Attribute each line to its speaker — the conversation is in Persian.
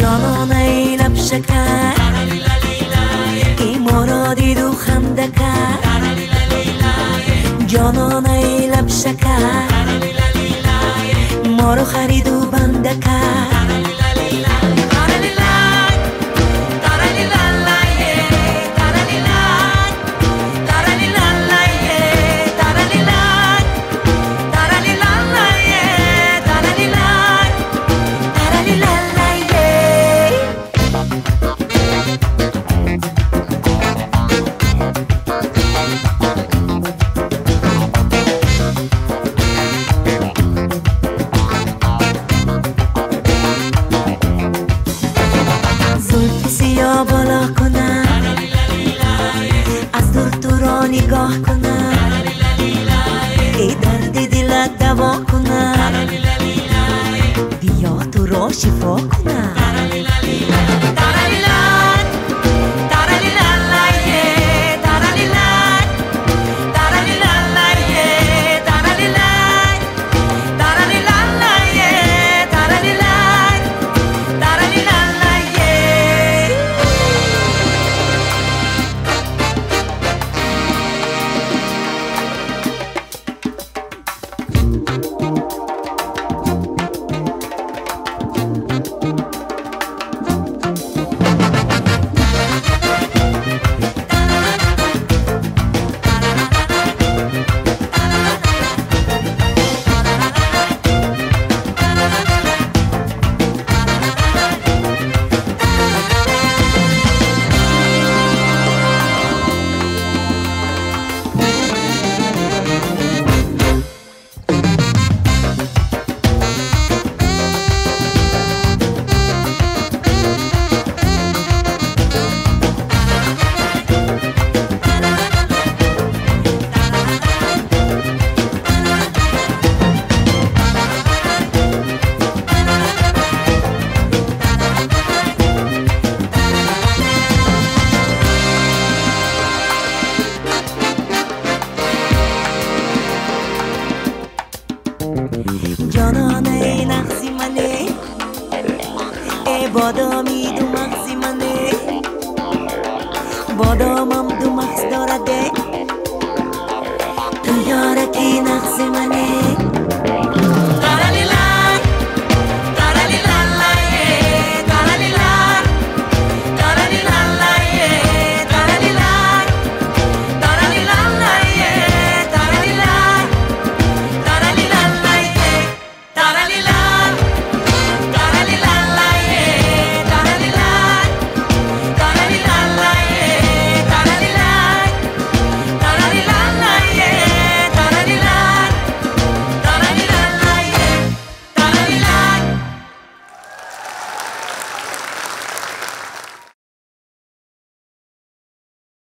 Speaker 1: جانانه لب شکر ای ما را دید و خنده کرد جانانه لب شکر ما را خرید و بنده کرد سیاه بالا کنم از دور تو را نگاه کنم ای درد دلت دوا کنم بیا تو را شفا کنم جانانه نقصی منه ای بادامی دو مغزی منه بادامم دو مغز دارده تو یارکی نقصی منه